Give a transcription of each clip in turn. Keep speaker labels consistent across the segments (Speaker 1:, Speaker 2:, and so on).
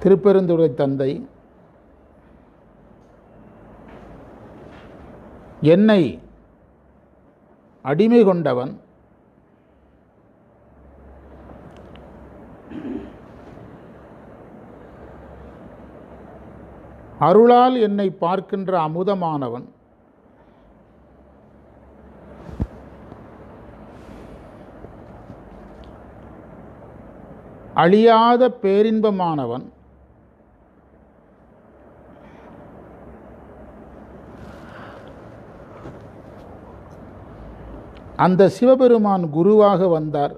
Speaker 1: திருப்பெருந்துறை தந்தை என்னை அடிமை கொண்டவன் அருளால் என்னை பார்க்கின்ற அமுதமானவன் அழியாத பேரின்பமானவன் அந்த சிவபெருமான் குருவாக வந்தார்.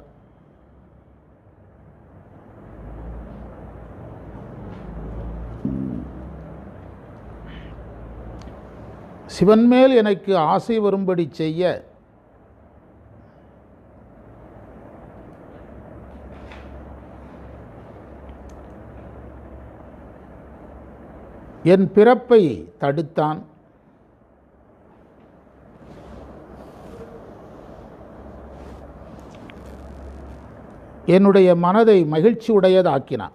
Speaker 1: சிவன் மேல் எனக்கு ஆசை வரும்படி செய்ய என் பிறப்பை தடுத்தான். என்னுடைய மனதை மகிழ்ச்சி உடையதாக்கினான்.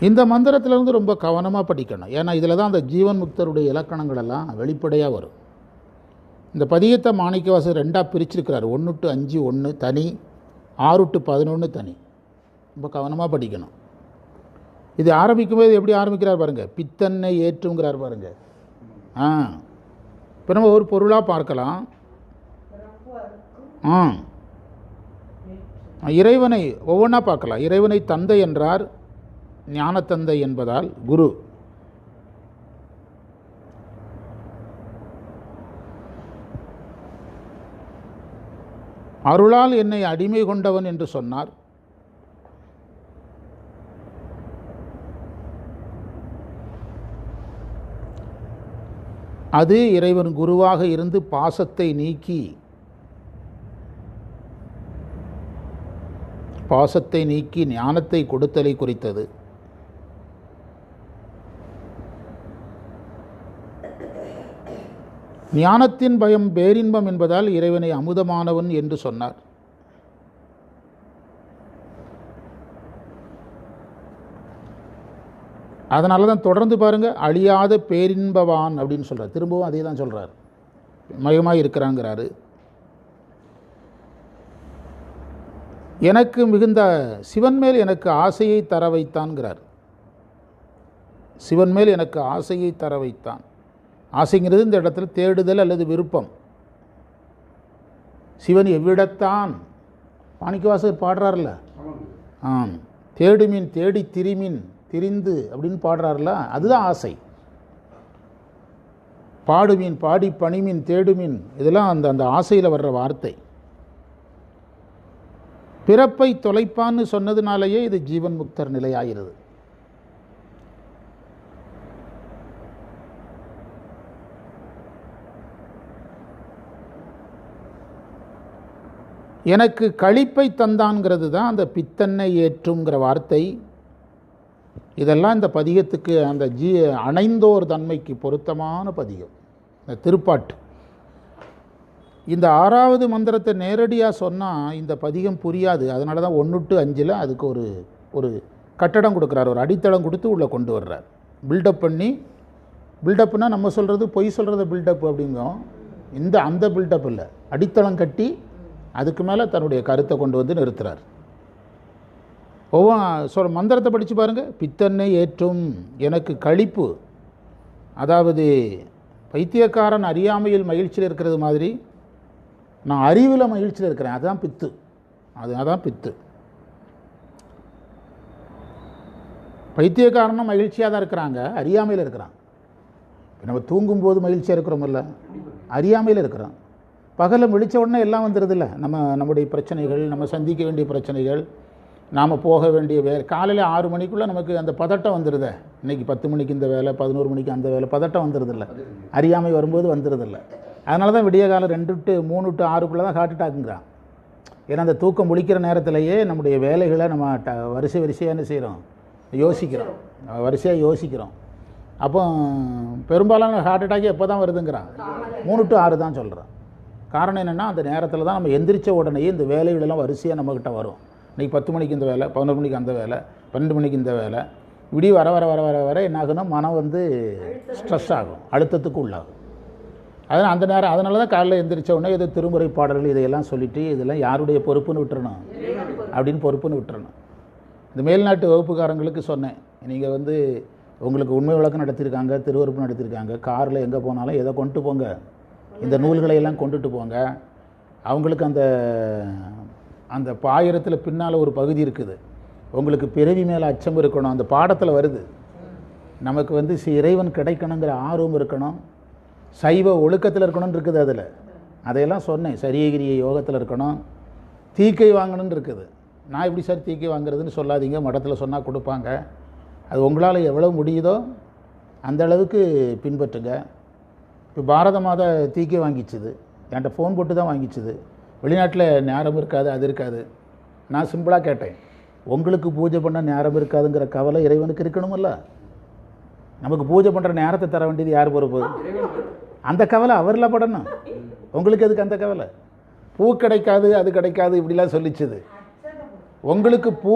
Speaker 1: இந்த மந்திரத்திலிருந்து ரொம்ப கவனமாக படிக்கணும். ஏன்னா இதில் தான் அந்த ஜீவன் முக்தருடைய இலக்கணங்கள் எல்லாம் வெளிப்படையாக வரும். இந்த பதியத்தை மாணிக்கவாசகர் ரெண்டாக பிரிச்சிருக்கிறார். 1 to 5 1 தனி, 6 to 11 தனி. ரொம்ப கவனமாக படிக்கணும். இது ஆரம்பிக்கும்போது எப்படி ஆரம்பிக்கிறார் பாருங்கள், பித்தன்னை ஏற்றுங்கிறார் பாருங்கள். இப்போ நம்ம ஒரு பொருளாக பார்க்கலாம். இறைவனை ஒவ்வொன்றா பார்க்கலாம். இறைவனை தந்தை என்றார், ஞானத்தந்தை என்பதால் குரு. அருளால் என்னை அடிமை கொண்டவன் என்று சொன்னார். அது இறைவன் குருவாக இருந்து பாசத்தை நீக்கி ஞானத்தை கொடுத்தலை குறித்தது. ஞானத்தின் பயம் பேரின்பம் என்பதால் இறைவனை அமுதமானவன் என்று சொன்னார். அதனால தான் தொடர்ந்து பாருங்கள், அழியாத பேரின்பவான் அப்படின்னு சொல்கிறார். திரும்பவும் அதே தான் சொல்கிறார், மயமாக இருக்கிறாங்கிறாரு. எனக்கு மிகுந்த சிவன் மேல் எனக்கு ஆசையை தர வைத்தான்கிறார். சிவன் மேல் எனக்கு ஆசையை தர வைத்தான். ஆசைங்கிறது இந்த இடத்துல தேடுதல் அல்லது விருப்பம். சிவன் எவ்விடத்தான் மாணிக்கவாசகர் பாடுறார்ல, தேடுமின் தேடி திரிமின் திரிந்து அப்படின்னு பாடுறார்ல, அதுதான் ஆசை. பாடுமீன் பாடி பணிமின் தேடுமின் இதெல்லாம் அந்த ஆசையில் வர்ற வார்த்தை. பிறப்பை தொலைப்பான்னு சொன்னதுனாலேயே இது ஜீவன் முக்தர் நிலையாகிறது. எனக்கு களிப்பை தந்தான்ங்கிறது தான் அந்த பித்தன்னை ஏற்றுங்கிற வார்த்தை. இதெல்லாம் இந்த பதிகத்துக்கு அந்த அணைந்தோர் தன்மைக்கு பொருத்தமான பதிகம். இந்த திருப்பாட்டு இந்த 6வது மந்திரத்தை நேரடியாக சொன்னால் இந்த பதிகம் புரியாது. அதனால தான் 1 to 5 அதுக்கு ஒரு கட்டடம் கொடுக்குறார், ஒரு அடித்தளம் கொடுத்து உள்ளே கொண்டு வர்றார். பில்டப் பண்ணி, பில்டப்னா நம்ம சொல்கிறது பொய் சொல்கிறத பில்டப் அப்படிங்கும். அந்த பில்டப் இல்லை, அடித்தளம் கட்டி அதுக்கு மேலே தன்னுடைய கருத்தை கொண்டு வந்து நிறுத்துகிறார். மந்திரத்தை படித்து பாருங்கள். பித்தன்னை ஏற்றும் எனக்கு களிப்பு, அதாவது பைத்தியக்காரன் அறியாமையில் மகிழ்ச்சியில் இருக்கிறது மாதிரி நான் அறிவில் மகிழ்ச்சியில் இருக்கிறேன். அதுதான் பித்து, அதுதான் பித்து. பைத்தியக்காரனும் மகிழ்ச்சியாக தான் இருக்கிறாங்க, அறியாமையில் இருக்கிறான். நம்ம தூங்கும்போது மகிழ்ச்சியாக இருக்கிறோமில்ல, அறியாமையில் இருக்கிறோம். பகலில் விழித்த உடனே எல்லாம் வந்துடுது இல்லை, நம்முடைய பிரச்சனைகள், நம்ம சந்திக்க வேண்டிய பிரச்சனைகள், நாம் போக வேண்டிய வேலை. காலையில் 6 மணிக்குள்ளே நமக்கு அந்த பதட்டம் வந்துடுது. இன்றைக்கி 10 மணிக்கு இந்த வேலை, 11 மணிக்கு அந்த வேலை, பதட்டம் வந்துடுதில்ல, அறியாமை வரும்போது வந்துடுதில்ல. அதனால தான் விடிய காலம் 2 to 3 to 6 தான் ஹார்ட் அட்டாக்குங்கிறான். ஏன்னா அந்த தூக்கம் முழிக்கிற நேரத்திலேயே நம்முடைய வேலைகளை நம்ம வரிசையாக என்ன செய்கிறோம், யோசிக்கிறோம், வரிசையாக யோசிக்கிறோம். அப்போ பெரும்பாலான ஹார்ட் அட்டாக் எப்போ தான் வருதுங்கிறான், 3 to 6 தான் சொல்கிறான். காரணம் என்னென்னா அந்த நேரத்தில் தான் நம்ம எந்திரிச்ச உடனேயே இந்த வேலைகளெல்லாம் வரிசையாக நம்மக்கிட்ட வரும். இன்றைக்கி 10 மணிக்கு இந்த வேலை, 11 மணிக்கு அந்த வேலை, 12 மணிக்கு இந்த வேலை, விடிய வர வர வர வர வர என்ன ஆகுன்னா மனம் வந்து ஸ்ட்ரெஸ் ஆகும், அழுத்தத்துக்கு உள்ளாகும். அதனால் அந்த நேரம் அதனால தான் காலையில் எழுந்திரிச்ச உடனே இது திருமுறை பாடல்கள் இதையெல்லாம் சொல்லிவிட்டு இதெல்லாம் யாருடைய பொறுப்புன்னு விட்டுறணும் அப்படின்னு பொறுப்புன்னு விட்டுறணும். இந்த மேல்நாட்டு வகுப்புக்காரங்களுக்கு சொன்னேன், நீங்கள் வந்து உங்களுக்கு உண்மை விளக்கம் நடத்தியிருக்காங்க, திருவறுப்பு நடத்தியிருக்காங்க, காரில் எங்கே போனாலும் எதை கொண்டு போங்க, இந்த நூல்களை எல்லாம் கொண்டுட்டு போங்க. அவங்களுக்கு அந்த அந்த பாயிரத்தில் பின்னால் ஒரு பகுதி இருக்குது, உங்களுக்கு பிறவி மேலே அச்சம் இருக்கணும், அந்த பாடத்தில் வருது. நமக்கு வந்து இறைவன் கிடைக்கணுங்கிற ஆர்வம் இருக்கணும், சைவ ஒழுக்கத்தில் இருக்கணும்னு இருக்குது. அதில் அதையெல்லாம் சொன்னேன். சரியகிரிய யோகத்தில் இருக்கணும், தீக்கை வாங்கணும்னு இருக்குது. நான் எப்படி சார் தீக்கை வாங்குறதுன்னு சொல்லாதீங்க, மடத்தில் சொன்னால் கொடுப்பாங்க. அது உங்களால் எவ்வளோ முடியுதோ அந்த அளவுக்கு பின்பற்றுங்க. இப்போ பாரத மாதா தீக்கை வாங்கிச்சுது, என்கிட்ட ஃபோன் போட்டு தான் வாங்கிச்சுது. வெளிநாட்டில் நேரம் இருக்காது, அது இருக்காது. நான் சிம்பிளாக கேட்டேன், உங்களுக்கு பூஜை பண்ண நேரம் இருக்காதுங்கிற கவலை இறைவனுக்கு இருக்கணுமில்ல? நமக்கு பூஜை பண்ணுற நேரத்தை தர வேண்டியது யார் பொறுப்பு? அந்த கவலை அவரில் படணும். உங்களுக்கு எதுக்கு அந்த கவலை? பூ கிடைக்காது, அது கிடைக்காது இப்படிலாம் சொல்லிச்சுது. உங்களுக்கு பூ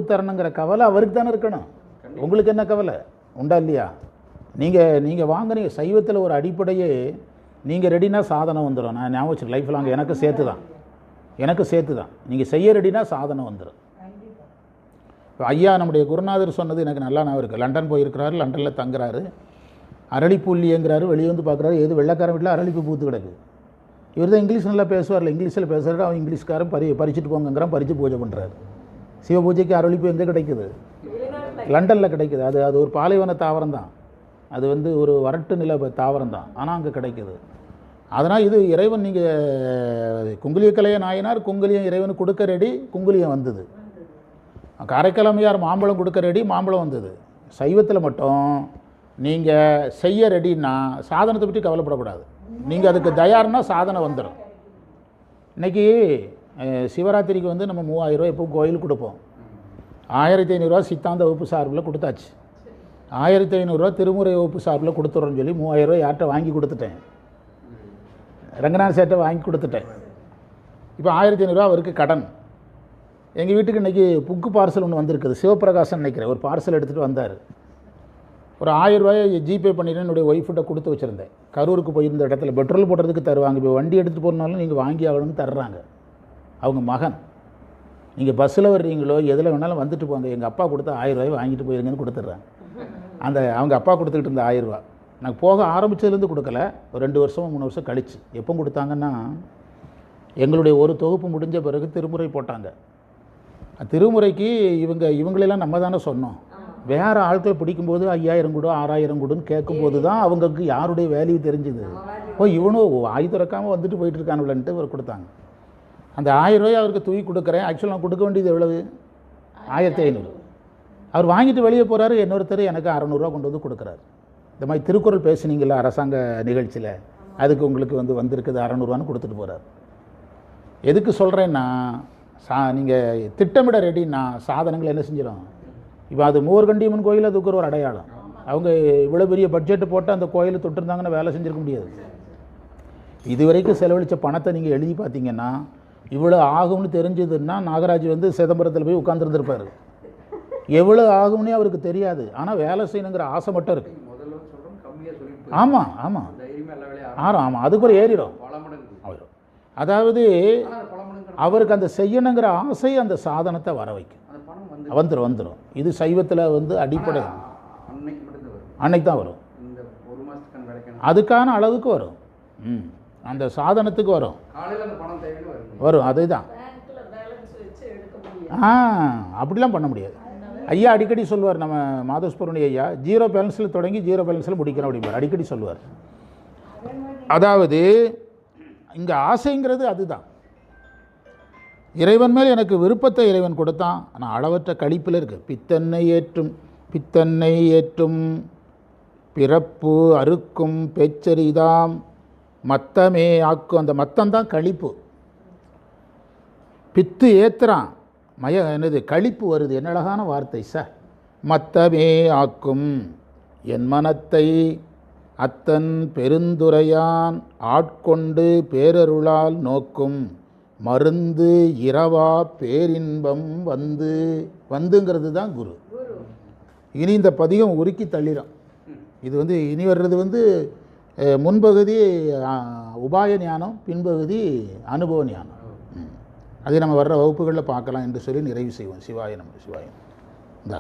Speaker 1: தரணுங்கிற கவலை அவருக்கு தானே இருக்கணும். உங்களுக்கு என்ன கவலை உண்டா இல்லையா? நீங்கள் வாங்குறீங்க. சைவத்தில் ஒரு அடிப்படையே நீங்கள் ரெடினா சாதனை வந்துடும். நான் ஞாபகம் வச்சு லைஃப் லாங் எனக்கு சேர்த்து தான் நீங்கள் செய்ய ரெடினா சாதனை வந்துடும். இப்போ ஐயா நம்முடைய குருநாதர் சொன்னது எனக்கு நல்லா ஞாபகம் இருக்குது. லண்டன் போயிருக்கிறாரு, லண்டனில் தங்குறாரு, அரளிப்பூ இல்லையேங்கிறாரு. வெளியே வந்து பார்க்குறாரு, எது வெள்ளைக்காரன் வீட்டில் அரளிப்பூ பூத்து கிடக்கு. இவர் தான் இங்கிலீஷ் நல்லா பேசுவார்ல, இங்கிலீஷில் பேசுகிறாரு. அவன் இங்கிலீஷ்காரன் பறிச்சுட்டு போங்கிறான், பறித்து பூஜை பண்ணுறாரு. சிவ பூஜைக்கு அரளிப்பூ எங்கே கிடைக்குது? லண்டனில் கிடைக்குது. அது ஒரு பாலைவன தாவரம் தான், அது வந்து ஒரு வறட்டு நில தாவரம் தான், ஆனால் அங்கே கிடைக்குது. அதனால் இது இறைவன், நீங்கள் குங்குலியக்கலைய நாயனார் குங்குலியம் இறைவன் கொடுக்க ரெடி, குங்குலியம் வந்தது. காரைக்காலமையார் மாம்பழம் கொடுக்க ரெடி, மாம்பழம் வந்தது. சைவத்தில் மட்டும் நீங்கள் செய்ய ரெடின்னா சாதனத்தை பற்றி கவலைப்படக்கூடாது. நீங்கள் அதுக்கு தயார்னா சாதனை வந்துடும். இன்றைக்கி சிவராத்திரிக்கு வந்து நம்ம 3000 ரூபா எப்போ கோயிலுக்கு கொடுப்போம். 1500 ரூபா சித்தாந்த வகுப்பு சார்பில் கொடுத்தாச்சு. 1500 ரூபா திருமுறை வகுப்பு சார்பில் கொடுத்துட்றோன்னு சொல்லி 3000 ரூபா யார்கிட்ட வாங்கி கொடுத்துட்டேன், ரங்கநாத சேட்டை வாங்கி கொடுத்துட்டேன். இப்போ 1500 ரூபா அவருக்கு கடன். எங்கள் வீட்டுக்கு இன்றைக்கி புக்கு பார்சல் ஒன்று வந்திருக்குது, சிவபிரகாசன் நினைக்கிறேன், ஒரு பார்சல் எடுத்துகிட்டு வந்தார். ஒரு 1000 ரூபாயை ஜிபே பண்ணிட்டு என்னுடைய ஒய்ஃப்கிட்ட கொடுத்து வச்சுருந்தேன். கரூருக்கு போயிருந்த இடத்துல பெட்ரோல் போடுறதுக்கு தருவாங்க. இப்போ வண்டி எடுத்துகிட்டு போகிறனாலும் நீங்கள் வாங்கி ஆகணும்னு தர்றாங்க. அவங்க மகன், நீங்கள் பஸ்ஸில் வர்றீங்களோ எதில் வேணாலும் வந்துட்டு போங்க, எங்கள் அப்பா கொடுத்த 1000 ரூபாயை வாங்கிட்டு போயிருங்கன்னு கொடுத்துட்றாங்க. அவங்க அப்பா கொடுத்துக்கிட்டு இருந்த 1000 ரூபா நாங்கள் போக ஆரம்பித்ததுலேருந்து கொடுக்கல, ஒரு 2 வருஷமோ 3 வருஷம் கழிச்சு. எப்போ கொடுத்தாங்கன்னா எங்களுடைய ஒரு தொகுப்பு முடிஞ்ச பிறகு திருமுறை போட்டாங்க. திருமுறைக்கு இவங்களெல்லாம் நம்ம தானே சொன்னோம். வேறு ஆட்கள் பிடிக்கும்போது 5000 கொடு 6000 கொடுன்னு கேட்கும்போது தான் அவங்களுக்கு யாருடைய வேல்யூ தெரிஞ்சுது. இவனும் வாய் திறக்காமல் வந்துட்டு போயிட்டுருக்கானுலன்ட்டு அவர் கொடுத்தாங்க. அந்த 1000 ரூபாய் அவருக்கு தூக்கி கொடுக்குறேன். ஆக்சுவலாக நான் கொடுக்க வேண்டியது எவ்வளவு? 1500. அவர் வாங்கிட்டு வெளியே போகிறாரு. இன்னொருத்தர் எனக்கு 600 ரூபா கொண்டு வந்து கொடுக்குறாரு. இந்த மாதிரி திருக்குறள் பேசுனீங்களா அரசாங்க நிகழ்ச்சியில், அதுக்கு உங்களுக்கு வந்திருக்குது 600 ரூபான்னு கொடுத்துட்டு போகிறார். எதுக்கு சொல்கிறேன்னா, நீங்கள் திட்டமிட ரெடின்னா சாதனங்கள் என்ன செஞ்சிடும். இப்போ அது மூவர்கண்டியம்மன் கோயில், அதுக்கு ஒரு அடையாளம். அவங்க இவ்வளோ பெரிய பட்ஜெட்டு போட்டு அந்த கோயிலை தொட்டிருந்தாங்கன்னா வேலை செஞ்சுருக்க முடியாது. இதுவரைக்கும் செலவழித்த பணத்தை நீங்கள் எழுதி பார்த்தீங்கன்னா இவ்வளோ ஆகும்னு தெரிஞ்சதுன்னா நாகராஜ் சிதம்பரத்தில் போய் உட்காந்துருந்துருப்பார். எவ்வளோ ஆகும்னே அவருக்கு தெரியாது, ஆனால் வேலை செய்யணுங்கிற ஆசை மட்டும் இருக்குது. ஆமாம் ஆமாம் ஆமாம் அதுக்கு ஒரு ஏறிடும். அதாவது அவருக்கு அந்த செய்யணுங்கிற ஆசை அந்த சாதனத்தை வர வைக்கும். வந்துடும். இது சைவத்தில் அடிப்படை அன்னைக்கு தான் வரும். அதுக்கான அளவுக்கு வரும். அந்த சாதனத்துக்கு வரும். அதுதான். அப்படிலாம் பண்ண முடியாது. ஐயா அடிக்கடி சொல்லுவார், நம்ம மாதவஸ்புரணி ஐயா, 0 பேலன்ஸில் தொடங்கி 0 பேலன்ஸில் முடிக்கணும் அப்படிம்பார், அடிக்கடி சொல்லுவார். அதாவது இங்கே ஆசைங்கிறது அதுதான். இறைவன் மேல் எனக்கு விருப்பத்தை இறைவன் கொடுத்தான், ஆனால் அளவற்ற கழிப்பில் இருக்குது. பித்தன்னை ஏற்றும் பிறப்பு அறுக்கும் பேச்சரிதாம் மத்தமே ஆக்கும். அந்த மத்தம்தான் கழிப்பு. பித்து ஏத்துறான், என்னது கழிப்பு வருது. என்ன அழகான வார்த்தை சார். மத்தமே ஆக்கும் என் மனத்தை அத்தன் பெருந்துரையான் ஆட்கொண்டு பேரருளால் நோக்கும் மருந்து இரவா பேரின்பம் வந்துங்கிறது தான் குரு. இனி இந்த பதிகம் உருக்கி தள்ளிடும். இது இனி வர்றது முன்பகுதி உபாய ஞானம், பின்பகுதி அனுபவ ஞானம். அதை நம்ம வர்ற வகுப்புகளில் பார்க்கலாம் என்று சொல்லி நிறைவு செய்வோம். சிவாய நம. சிவாயம். இந்தா